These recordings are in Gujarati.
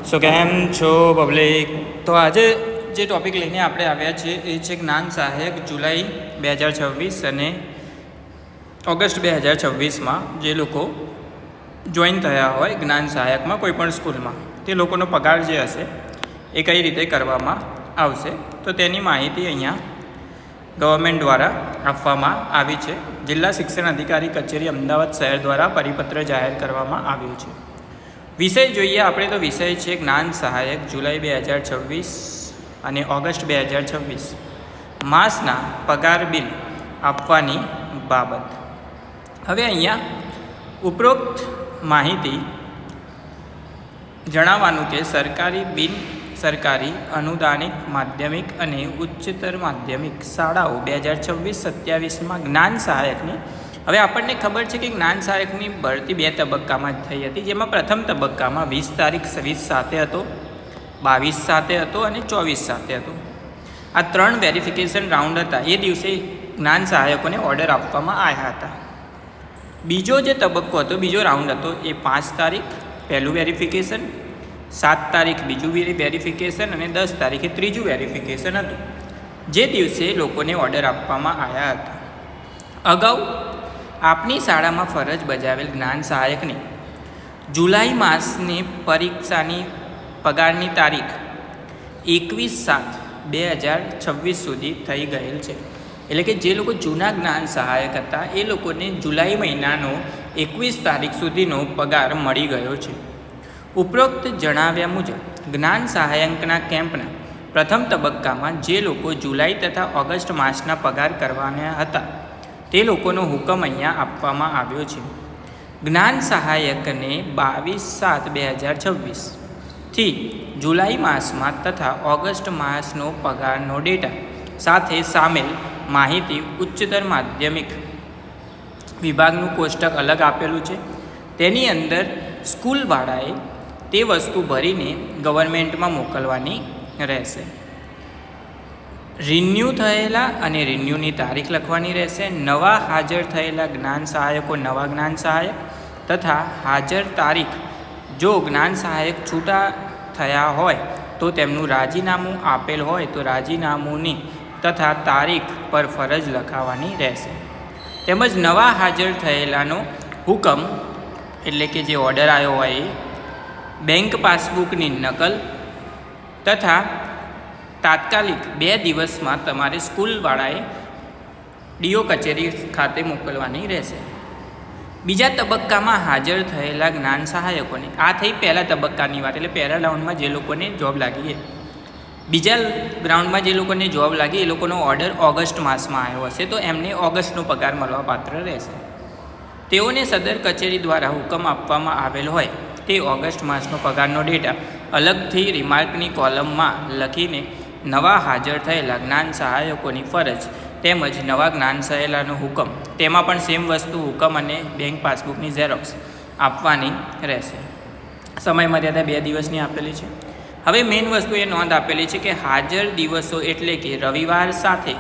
સો કેમ છો પબ્લિક? તો આજે જે ટૉપિક લઈને આપણે આવ્યા છીએ એ છે જ્ઞાન સહાયક જુલાઈ 2026 અને ઓગસ્ટ 2026માં જે લોકો જોઈન થયા હોય જ્ઞાન સહાયકમાં કોઈ પણ સ્કૂલમાં, તે લોકોનો પગાર જે હશે એ કઈ રીતે કરવામાં આવશે, તો તેની માહિતી અહીંયા ગવર્મેન્ટ દ્વારા આપવામાં આવી છે. જિલ્લા શિક્ષણ અધિકારી કચેરી અમદાવાદ શહેર દ્વારા પરિપત્ર જાહેર કરવામાં આવ્યું છે. વિષય જોઈએ આપણે તો વિષય છે જ્ઞાન સહાયક જુલાઈ 2026 અને ઓગસ્ટ 2026 માસના પગાર બિલ આપવાની બાબત. હવે અહીંયા ઉપરોક્ત માહિતી જણાવવાનું કે સરકારી બિન સરકારી અનુદાનિત માધ્યમિક અને ઉચ્ચતર માધ્યમિક શાળાઓ 2026-27માં જ્ઞાન સહાયકની, હવે આપણને ખબર છે કે જ્ઞાન સહાયકની ભરતી 2 તબક્કામાં જ થઈ હતી, જેમાં પ્રથમ તબક્કામાં 20 તારીખ 20 સાથે હતો, 22 સાથે હતો અને 24 સાથે હતો. આ 3 વેરિફિકેશન રાઉન્ડ હતા. એ દિવસે જ્ઞાન સહાયકોને ઓર્ડર આપવામાં આવ્યા હતા. બીજો જે તબક્કો હતો, બીજો રાઉન્ડ હતો, એ 5 તારીખ પહેલું વેરિફિકેશન, 7 તારીખ બીજું વેરિફિકેશન અને 10 તારીખે ત્રીજું વેરિફિકેશન હતું, જે દિવસે લોકોને ઓર્ડર આપવામાં આવ્યા હતા. અગાઉ આપની શાળામાં ફરજ બજાવેલ જ્ઞાન સહાયકની જુલાઈ માસની પરીક્ષાની પગારની તારીખ 21/7/2026 સુધી થઈ ગયેલ છે. એટલે કે જે લોકો જૂના જ્ઞાન સહાયક હતા એ લોકોને જુલાઈ મહિનાનો 21 તારીખ સુધીનો પગાર મળી ગયો છે. ઉપરોક્ત જણાવ્યા મુજબ જ્ઞાન સહાયકના કેમ્પના પ્રથમ તબક્કામાં જે લોકો જુલાઈ તથા ઓગસ્ટ માસના પગાર કરવાના હતા તે લોકોનો હુકમ અહીંયા આપવામાં આવ્યો છે. જ્ઞાન સહાયકને 22/7/2026 થી જુલાઈ માસમાં તથા ઓગસ્ટ માસનો પગારનો ડેટા સાથે સામેલ માહિતી ઉચ્ચતર માધ્યમિક વિભાગનું કોષ્ટક અલગ આપેલું છે. તેની અંદર સ્કૂલવાળાએ તે વસ્તુ ભરીને ગવર્મેન્ટમાં મોકલવાની રહેશે. રિન્યૂ થયેલા અને રિન્યૂની તારીખ લખવાની રહેશે. નવા હાજર થયેલા જ્ઞાન સહાયકો નવા જ્ઞાન સહાયક તથા હાજર તારીખ, જો જ્ઞાન સહાયક છૂટા થયા હોય તો તેમનું રાજીનામું આપેલ હોય તો રાજીનામુંની તથા તારીખ પર ફરજ લખાવવાની રહેશે. તેમજ નવા હાજર થયેલાનો હુકમ એટલે કે જે ઓર્ડર આવ્યો હોય એ બેંક પાસબુકની નકલ તથા તાત્કાલિક 2 દિવસમાં તમારે સ્કૂલવાળાએ ડીઓ કચેરી ખાતે મોકલવાની રહેશે. બીજા તબક્કામાં હાજર થયેલા જ્ઞાન સહાયકોને, આ થઈ પહેલા તબક્કાની વાત, એટલે પહેલા રાઉન્ડમાં જે લોકોને જોબ લાગી, બીજા રાઉન્ડમાં જે લોકોને જોબ લાગી એ લોકોનો ઓર્ડર ઓગસ્ટ માસમાં આવ્યો હશે તો એમને ઓગસ્ટનો પગાર મળવા પાત્ર રહેશે. તેઓને સદર કચેરી દ્વારા હુકમ આપવામાં આવેલ હોય તે ઓગસ્ટ માસનો પગારનો ડેટા અલગથી રિમાર્કની કોલમમાં લખીને નવા હાજર થયેલા જ્ઞાન સહાયકોની ફરજ તેમજ નવા જ્ઞાન સહાયકનો હુકમ, તેમાં પણ સેમ વસ્તુ હુકમ અને બેંક પાસબુકની ઝેરોક્સ આપવાની રહેશે. સમય મર્યાદા 2 દિવસની આપેલી છે. હવે મેઇન વસ્તુ એ નોંધ આપેલી છે કે હાજર દિવસો એટલે કે રવિવાર સાથે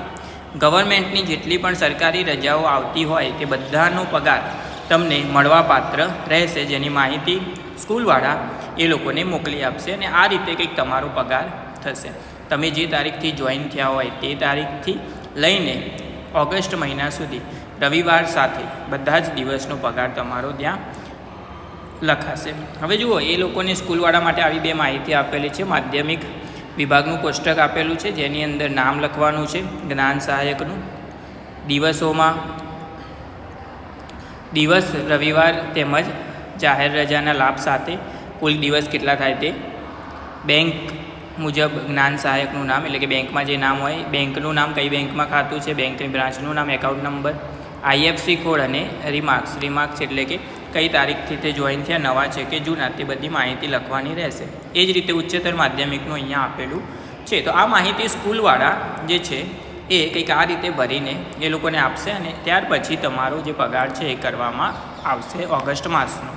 ગવર્મેન્ટની જેટલી પણ સરકારી રજાઓ આવતી હોય તે બધાનો પગાર તમને મળવાપાત્ર રહેશે, જેની માહિતી સ્કૂલવાળા એ લોકોને મોકલી આપશે અને આ રીતે કંઈક તમારો પગાર થશે. તમે જે તારીખથી જોઈન થયા હોય તે તારીખથી લઈને ઓગસ્ટ મહિના સુધી રવિવાર સાથે બધા જ દિવસનો પગાર તમારો ત્યાં લખાશે. હવે જુઓ, એ લોકોને સ્કૂલવાળા માટે આવી 2 માહિતી આપેલી છે. માધ્યમિક વિભાગનું કોષ્ટક આપેલું છે જેની અંદર નામ લખવાનું છે જ્ઞાન સહાયકનું, દિવસોમાં દિવસ રવિવાર તેમજ જાહેર રજાના લાભ સાથે કુલ દિવસ કેટલા થાય તે, બેંક મુજબ જ્ઞાન સહાયકનું નામ એટલે કે બેંકમાં જે નામ હોય, બેંકનું નામ, કઈ બેંકમાં ખાતું છે, બેંકની બ્રાન્ચનું નામ, એકાઉન્ટ નંબર, આઈએફસી કોડ અને રિમાર્ક્સ એટલે કે કઈ તારીખથી તે જોઈન થયા, નવા છે કે જૂના, તે બધી માહિતી લખવાની રહેશે. એ જ રીતે ઉચ્ચતર માધ્યમિકનું અહીંયા આપેલું છે. તો આ માહિતી સ્કૂલવાળા જે છે એ કંઈક આ રીતે ભરીને એ લોકોને આપશે અને ત્યાર પછી તમારો જે પગાર છે એ કરવામાં આવશે ઓગસ્ટ માસનો.